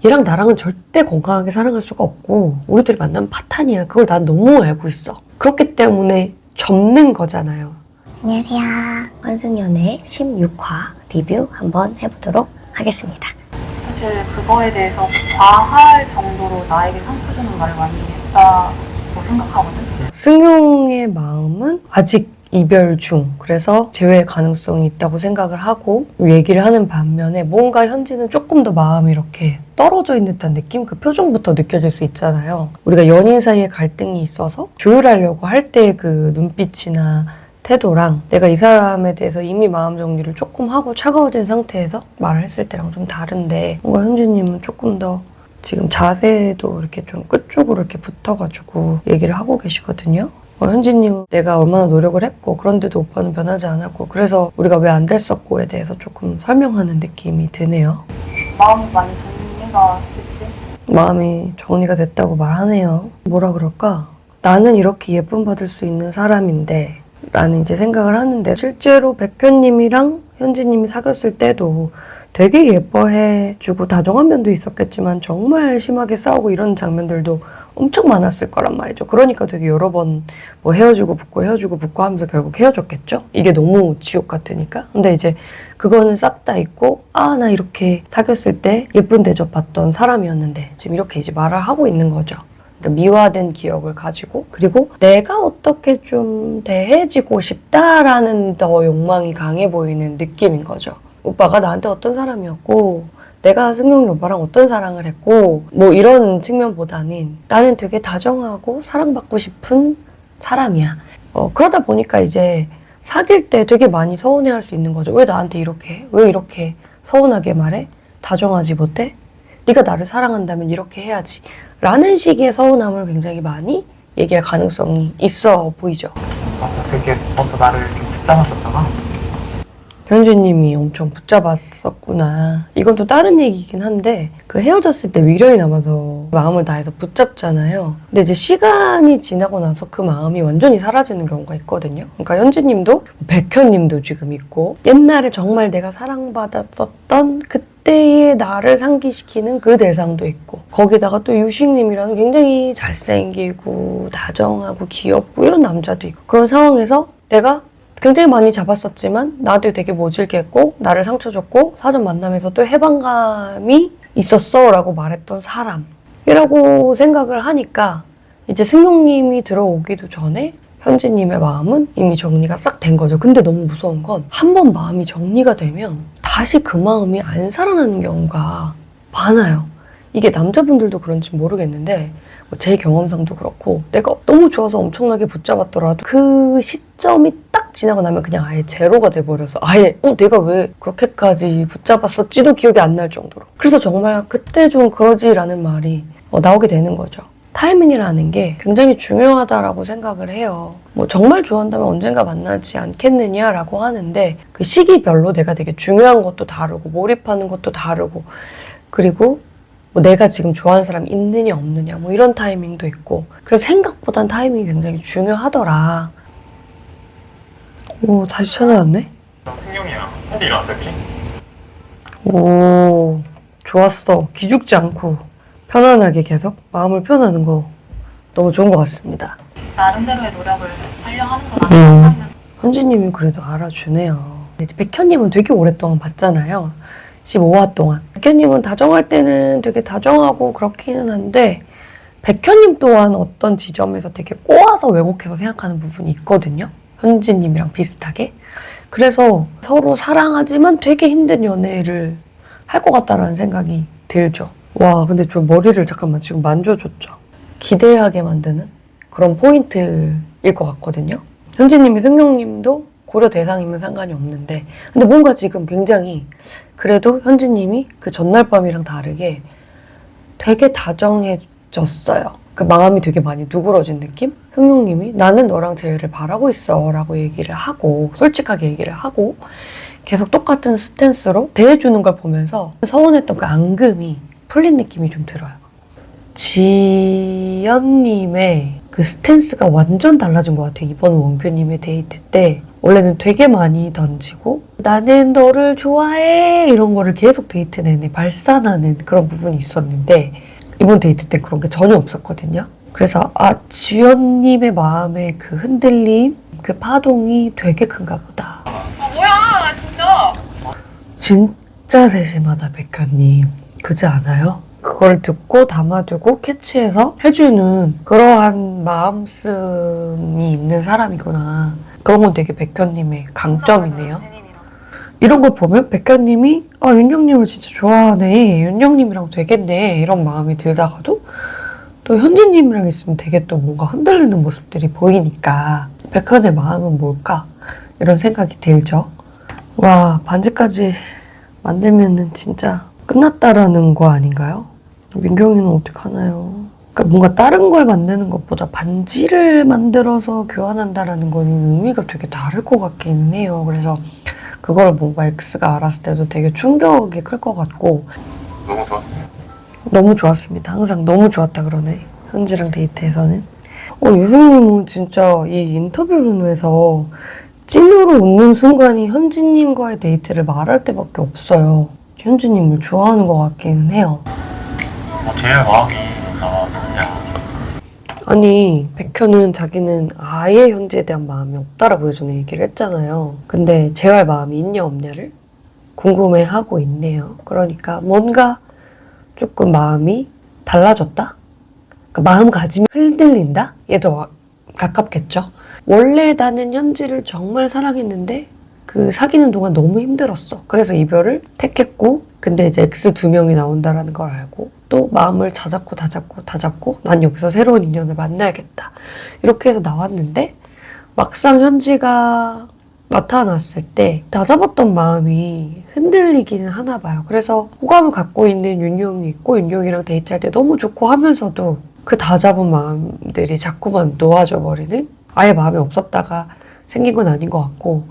얘랑 나랑은 절대 건강하게 사랑할 수가 없고 우리 둘이 만나면 파탄이야. 그걸 난 너무 알고 있어. 그렇기 때문에 접는 거잖아요. 안녕하세요. 환승연애 16화 리뷰 한번 해보도록 하겠습니다. 사실 그거에 대해서 과할 정도로 나에게 상처 주는 말을 많이 했다고 생각하거든. 승용의 마음은 아직 이별 중. 그래서 재회 가능성이 있다고 생각을 하고 얘기를 하는 반면에 뭔가 현지는 조금 더 마음이 이렇게 떨어져 있는 듯한 느낌? 그 표정부터 느껴질 수 있잖아요. 우리가 연인 사이에 갈등이 있어서 조율하려고 할 때 그 눈빛이나 태도랑 내가 이 사람에 대해서 이미 마음 정리를 조금 하고 차가워진 상태에서 말을 했을 때랑 좀 다른데 뭔가 현주님은 조금 더 지금 자세도 이렇게 좀 끝쪽으로 이렇게 붙어가지고 얘기를 하고 계시거든요. 현지님은 내가 얼마나 노력을 했고 그런데도 오빠는 변하지 않았고 그래서 우리가 왜 안 됐었고에 대해서 조금 설명하는 느낌이 드네요. 마음이 많이 정리가 됐지? 마음이 정리가 됐다고 말하네요. 뭐라 그럴까? 나는 이렇게 예쁨 받을 수 있는 사람인데 라는 이제 생각을 하는데 실제로 백현님이랑 현지님이 사귀었을 때도 되게 예뻐해주고 다정한 면도 있었겠지만 정말 심하게 싸우고 이런 장면들도 엄청 많았을 거란 말이죠. 그러니까 되게 여러 번 뭐 헤어지고 붙고 하면서 결국 헤어졌겠죠? 이게 너무 지옥 같으니까. 근데 이제 그거는 싹 다 있고 나 이렇게 사귀었을 때 예쁜 대접 받던 사람이었는데 지금 이렇게 이제 말을 하고 있는 거죠. 그러니까 미화된 기억을 가지고 그리고 내가 어떻게 좀 대해지고 싶다라는 더 욕망이 강해 보이는 느낌인 거죠. 오빠가 나한테 어떤 사람이었고 내가 승용이 오빠랑 어떤 사랑을 했고 뭐 이런 측면보다는 나는 되게 다정하고 사랑받고 싶은 사람이야. 그러다 보니까 이제 사귈 때 되게 많이 서운해할 수 있는 거죠. 왜 나한테 이렇게 해? 왜 이렇게 서운하게 말해? 다정하지 못해? 네가 나를 사랑한다면 이렇게 해야지. 라는 식의 서운함을 굉장히 많이 얘기할 가능성이 있어 보이죠. 맞아, 되게 먼저 나를 좀 붙잡았었잖아. 현주님이 엄청 붙잡았었구나. 이건 또 다른 얘기긴 한데 그 헤어졌을 때 미련이 남아서 마음을 다해서 붙잡잖아요. 근데 이제 시간이 지나고 나서 그 마음이 완전히 사라지는 경우가 있거든요. 그러니까 현주님도 백현님도 지금 있고 옛날에 정말 내가 사랑받았었던 그때의 나를 상기시키는 그 대상도 있고 거기다가 또 유식님이라는 굉장히 잘생기고 다정하고 귀엽고 이런 남자도 있고 그런 상황에서 내가 굉장히 많이 잡았었지만 나도 되게 모질겠고 나를 상처 줬고 사전 만남에서 또 해방감이 있었어 라고 말했던 사람이라고 생각을 하니까 이제 승용님이 들어오기도 전에 현지님의 마음은 이미 정리가 싹 된 거죠. 근데 너무 무서운 건 한 번 마음이 정리가 되면 다시 그 마음이 안 살아나는 경우가 많아요. 이게 남자분들도 그런지 모르겠는데 제 경험상도 그렇고 내가 너무 좋아서 엄청나게 붙잡았더라도 그 시점이 딱 지나고 나면 그냥 아예 제로가 돼버려서 아예 내가 왜 그렇게까지 붙잡았었지도 기억이 안 날 정도로 그래서 정말 그때 좀 그러지라는 말이 나오게 되는 거죠. 타이밍이라는 게 굉장히 중요하다라고 생각을 해요. 뭐 정말 좋아한다면 언젠가 만나지 않겠느냐라고 하는데 그 시기별로 내가 되게 중요한 것도 다르고 몰입하는 것도 다르고 그리고 뭐 내가 지금 좋아하는 사람이 있느냐 없느냐 뭐 이런 타이밍도 있고 그래서 생각보단 타이밍이 굉장히 중요하더라. 오 다시 찾아왔네? 승용이랑 현지 일어났어 혹시? 오 좋았어. 기죽지 않고 편안하게 계속 마음을 표현하는 거 너무 좋은 것 같습니다. 나름대로의 노력을 하려 하는 건 아니야. 현지님이 그래도 알아주네요. 이제 백현님은 되게 오랫동안 봤잖아요. 15화 동안. 백현님은 다정할 때는 되게 다정하고 그렇기는 한데 백현님 또한 어떤 지점에서 되게 꼬아서 왜곡해서 생각하는 부분이 있거든요. 현지님이랑 비슷하게. 그래서 서로 사랑하지만 되게 힘든 연애를 할 것 같다라는 생각이 들죠. 와 근데 저 머리를 잠깐만 지금 만져줬죠. 기대하게 만드는 그런 포인트일 것 같거든요. 현지님이 승용님도 고려 대상이면 상관이 없는데 근데 뭔가 지금 굉장히 그래도 현지님이 그 전날 밤이랑 다르게 되게 다정해졌어요. 그 마음이 되게 많이 누그러진 느낌? 승용님이 나는 너랑 재회를 바라고 있어 라고 얘기를 하고 솔직하게 얘기를 하고 계속 똑같은 스탠스로 대해주는 걸 보면서 서운했던 그 앙금이 풀린 느낌이 좀 들어요. 지연님의 그 스탠스가 완전 달라진 것 같아요. 이번 원규님의 데이트 때 원래는 되게 많이 던지고 나는 너를 좋아해 이런 거를 계속 데이트 내내 발산하는 그런 부분이 있었는데 이번 데이트 때 그런 게 전혀 없었거든요. 그래서 지연님의 마음의 그 흔들림, 그 파동이 되게 큰가 보다. 뭐야 진짜. 진짜 세심하다 백현님. 그지 않아요? 그걸 듣고 담아두고 캐치해서 해주는 그러한 마음씀이 있는 사람이구나. 그런 건 되게 백현님의 강점이네요. 이런 걸 보면 백현님이 윤영님을 진짜 좋아하네. 윤영님이랑 되겠네. 이런 마음이 들다가도 또 현진님이랑 있으면 되게 또 뭔가 흔들리는 모습들이 보이니까 백현의 마음은 뭘까? 이런 생각이 들죠. 와, 반지까지 만들면은 진짜 끝났다라는 거 아닌가요? 민경이는 어떡하나요? 그러니까 뭔가 다른 걸 만드는 것보다 반지를 만들어서 교환한다라는 거는 의미가 되게 다를 것 같기는 해요. 그래서 그걸 뭔가 X가 알았을 때도 되게 충격이 클 것 같고 너무 좋았어요. 너무 좋았습니다. 항상 너무 좋았다 그러네. 현지랑 데이트에서는. 유승님은 진짜 이 인터뷰를 통해서 찐으로 웃는 순간이 현지님과의 데이트를 말할 때밖에 없어요. 현지님을 좋아하는 것 같기는 해요. 제일 마음이 뭐냐. 아니, 백현은 자기는 아예 현지에 대한 마음이 없다라고 예전에 얘기를 했잖아요. 근데 재활 마음이 있냐 없냐를 궁금해하고 있네요. 그러니까 뭔가 조금 마음이 달라졌다? 그러니까 마음가짐이 흔들린다? 얘 더 가깝겠죠? 원래 나는 현지를 정말 사랑했는데 그 사귀는 동안 너무 힘들었어. 그래서 이별을 택했고 근데 이제 X 2명이 나온다라는 걸 알고 또 마음을 다잡고 난 여기서 새로운 인연을 만나야겠다. 이렇게 해서 나왔는데 막상 현지가 나타났을 때 다잡았던 마음이 흔들리기는 하나 봐요. 그래서 호감을 갖고 있는 윤용이 있고 윤용이랑 데이트할 때 너무 좋고 하면서도 그 다잡은 마음들이 자꾸만 놓아져 버리는 아예 마음이 없었다가 생긴 건 아닌 것 같고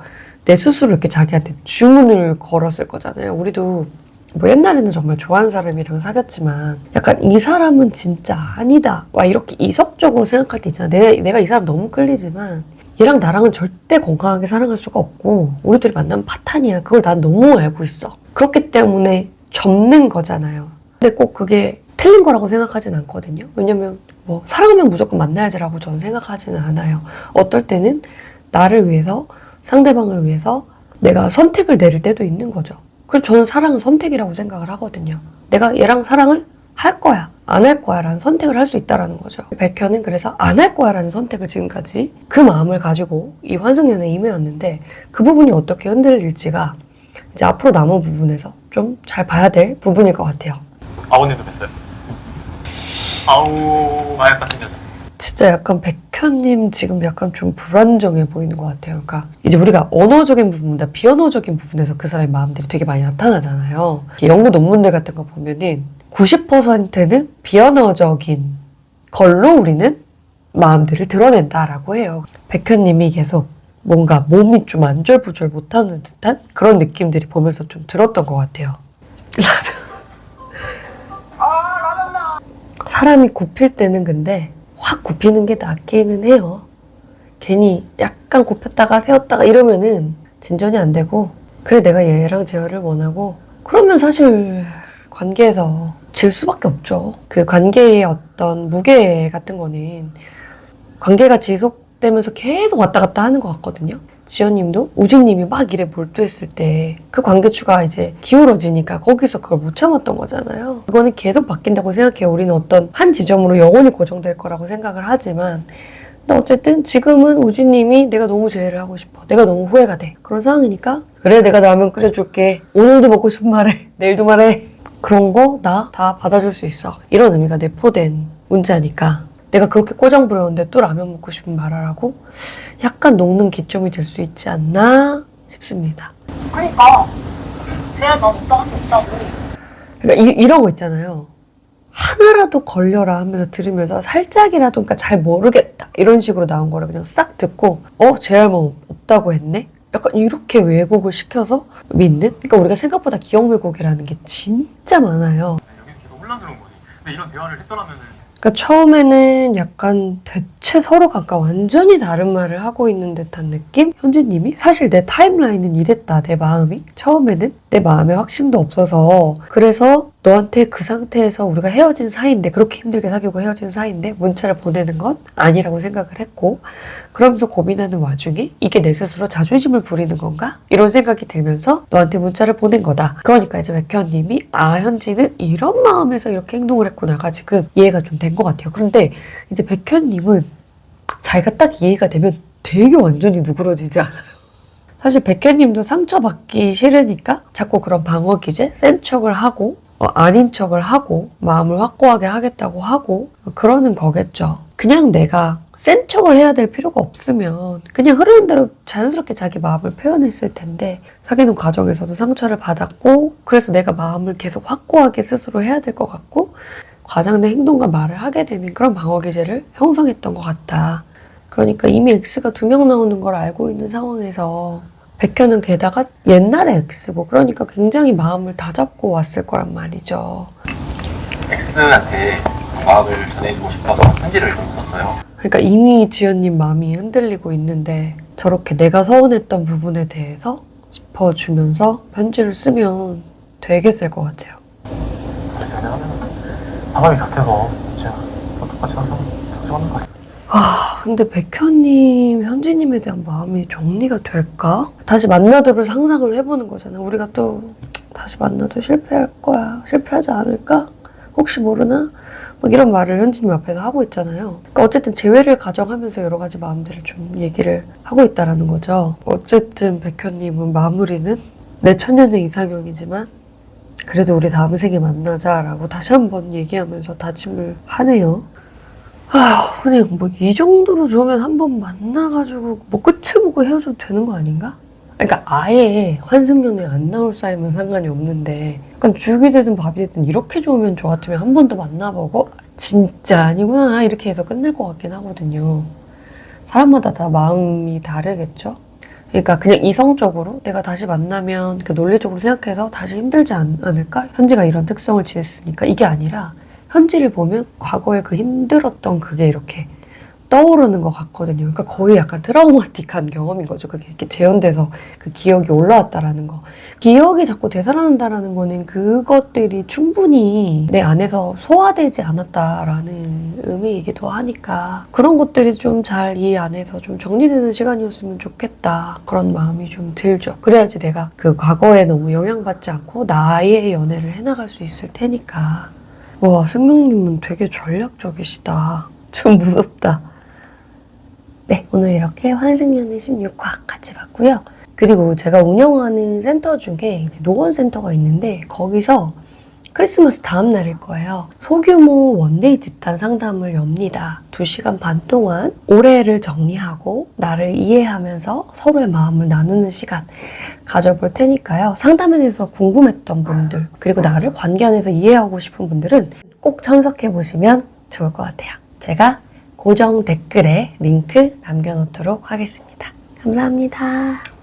내 스스로 이렇게 자기한테 주문을 걸었을 거잖아요. 우리도 뭐 옛날에는 정말 좋아하는 사람이랑 사귀었지만 약간 이 사람은 진짜 아니다. 와 이렇게 이성적으로 생각할 때 있잖아. 내가 이 사람 너무 끌리지만 얘랑 나랑은 절대 건강하게 사랑할 수가 없고 우리 둘이 만나면 파탄이야. 그걸 난 너무 알고 있어. 그렇기 때문에 접는 거잖아요. 근데 꼭 그게 틀린 거라고 생각하진 않거든요. 왜냐면 뭐 사랑하면 무조건 만나야지라고 저는 생각하지는 않아요. 어떨 때는 나를 위해서 상대방을 위해서 내가 선택을 내릴 때도 있는 거죠. 그래서 저는 사랑은 선택이라고 생각을 하거든요. 내가 얘랑 사랑을 할 거야, 안 할 거야 라는 선택을 할 수 있다는 거죠. 백현은 그래서 안 할 거야 라는 선택을 지금까지 그 마음을 가지고 이 환승연애에 임해왔는데 그 부분이 어떻게 흔들릴지가 이제 앞으로 남은 부분에서 좀 잘 봐야 될 부분일 것 같아요. 아우님도 뵀어요. 아우 약간 생겨서. 진짜 약간 백현님 지금 약간 좀 불안정해 보이는 것 같아요. 그러니까 이제 우리가 언어적인 부분보다 비언어적인 부분에서 그 사람의 마음들이 되게 많이 나타나잖아요. 연구 논문들 같은 거 보면은 90%는 비언어적인 걸로 우리는 마음들을 드러낸다라고 해요. 백현님이 계속 뭔가 몸이 좀 안절부절 못하는 듯한 그런 느낌들이 보면서 좀 들었던 것 같아요. 사람이 굽힐 때는 근데 확 굽히는 게 낫기는 해요. 괜히 약간 굽혔다가 세웠다가 이러면은 진전이 안 되고 그래 내가 얘랑 재활을 원하고 그러면 사실 관계에서 질 수밖에 없죠. 그 관계의 어떤 무게 같은 거는 관계가 지속되면서 계속 왔다 갔다 하는 것 같거든요. 지연님도 우진님이 막 일에 몰두했을 때 그 관계추가 이제 기울어지니까 거기서 그걸 못 참았던 거잖아요. 그거는 계속 바뀐다고 생각해요. 우리는 어떤 한 지점으로 영원히 고정될 거라고 생각을 하지만 근데 어쨌든 지금은 우진님이 내가 너무 재회를 하고 싶어. 내가 너무 후회가 돼. 그런 상황이니까 그래 내가 라면 끓여줄게. 오늘도 먹고 싶은 말해. 내일도 말해. 그런 거 나 다 받아줄 수 있어. 이런 의미가 내포된 문자니까 내가 그렇게 꼬장 부렸는데 또 라면 먹고 싶으면 말하라고 약간 녹는 기점이 될 수 있지 않나 싶습니다. 그러니까 제발 난 오빠한테 없다고. 그러니까 이런 거 있잖아요. 하나라도 걸려라 하면서 들으면서 살짝이라도 그러니까 잘 모르겠다 이런 식으로 나온 거를 그냥 싹 듣고 제 할머니 없다고 했네? 약간 이렇게 왜곡을 시켜서 믿는? 그러니까 우리가 생각보다 기억 왜곡이라는 게 진짜 많아요. 여기는 계속 혼란스러운 거지. 근데 이런 대화를 했더라면은 그러니까 처음에는 약간 대체 서로가 아까 완전히 다른 말을 하고 있는 듯한 느낌? 현지님이 사실 내 타임라인은 이랬다. 내 마음이 처음에는 내 마음에 확신도 없어서 그래서 너한테 그 상태에서 우리가 헤어진 사이인데 그렇게 힘들게 사귀고 헤어진 사이인데 문자를 보내는 건 아니라고 생각을 했고 그러면서 고민하는 와중에 이게 내 스스로 자존심을 부리는 건가? 이런 생각이 들면서 너한테 문자를 보낸 거다. 그러니까 이제 백현님이 아 현지는 이런 마음에서 이렇게 행동을 했구나가 지금 이해가 좀 된 것 같아요. 그런데 이제 백현님은 자기가 딱 이해가 되면 되게 완전히 누그러지지 않아요. 사실 백현님도 상처받기 싫으니까 자꾸 그런 방어 기제, 센 척을 하고 아닌 척을 하고 마음을 확고하게 하겠다고 하고 그러는 거겠죠. 그냥 내가 센 척을 해야 될 필요가 없으면 그냥 흐르는 대로 자연스럽게 자기 마음을 표현했을 텐데 사귀는 과정에서도 상처를 받았고 그래서 내가 마음을 계속 확고하게 스스로 해야 될 것 같고 과장된 행동과 말을 하게 되는 그런 방어 기제를 형성했던 것 같다. 그러니까 이미 X가 2명 나오는 걸 알고 있는 상황에서 백현은 게다가 옛날에 X고 그러니까 굉장히 마음을 다잡고 왔을 거란 말이죠. X한테 마음을 전해주고 싶어서 편지를 좀 썼어요. 그러니까 이미 지연님 마음이 흔들리고 있는데 저렇게 내가 서운했던 부분에 대해서 짚어주면서 편지를 쓰면 되게 셀 것 같아요. 그래서 하면 상황이 같아서 제가 똑같이 하는 거예요. 근데 백현님, 현지님에 대한 마음이 정리가 될까? 다시 만나도록 상상을 해보는 거잖아. 우리가 또 다시 만나도 실패할 거야. 실패하지 않을까? 혹시 모르나? 막 이런 말을 현지님 앞에서 하고 있잖아요. 그러니까 어쨌든 재회를 가정하면서 여러 가지 마음들을 좀 얘기를 하고 있다라는 거죠. 어쨌든 백현님은 마무리는 내 천년의 이상형이지만 그래도 우리 다음 생에 만나자라고 다시 한번 얘기하면서 다짐을 하네요. 그냥 뭐 이 정도로 좋으면 한번 만나가지고 뭐 끝을 보고 헤어져도 되는 거 아닌가? 그러니까 아예 환승연애 안 나올 사이면 상관이 없는데 약간 죽이 되든 밥이 되든 이렇게 좋으면 저 같으면 한 번 더 만나보고 진짜 아니구나 이렇게 해서 끝낼 것 같긴 하거든요. 사람마다 다 마음이 다르겠죠? 그러니까 그냥 이성적으로 내가 다시 만나면 그 논리적으로 생각해서 다시 힘들지 않을까? 현지가 이런 특성을 지냈으니까 이게 아니라 현지를 보면 과거에 그 힘들었던 그게 이렇게 떠오르는 것 같거든요. 그러니까 거의 약간 트라우마틱한 경험인 거죠. 그게 이렇게 재현돼서 그 기억이 올라왔다라는 거. 기억이 자꾸 되살아난다라는 거는 그것들이 충분히 내 안에서 소화되지 않았다라는 의미이기도 하니까 그런 것들이 좀 잘 이 안에서 좀 정리되는 시간이었으면 좋겠다. 그런 마음이 좀 들죠. 그래야지 내가 그 과거에 너무 영향받지 않고 나의 연애를 해나갈 수 있을 테니까. 와, 승명님은 되게 전략적이시다. 좀 무섭다. 네, 오늘 이렇게 환승연애 16화 같이 봤고요. 그리고 제가 운영하는 센터 중에 이제 노원센터가 있는데 거기서 크리스마스 다음 날일 거예요. 소규모 원데이 집단 상담을 엽니다. 2시간 반 동안 올해를 정리하고 나를 이해하면서 서로의 마음을 나누는 시간 가져볼 테니까요. 상담에 대해서 궁금했던 분들 그리고 나를 관계 안에서 이해하고 싶은 분들은 꼭 참석해보시면 좋을 것 같아요. 제가 고정 댓글에 링크 남겨놓도록 하겠습니다. 감사합니다.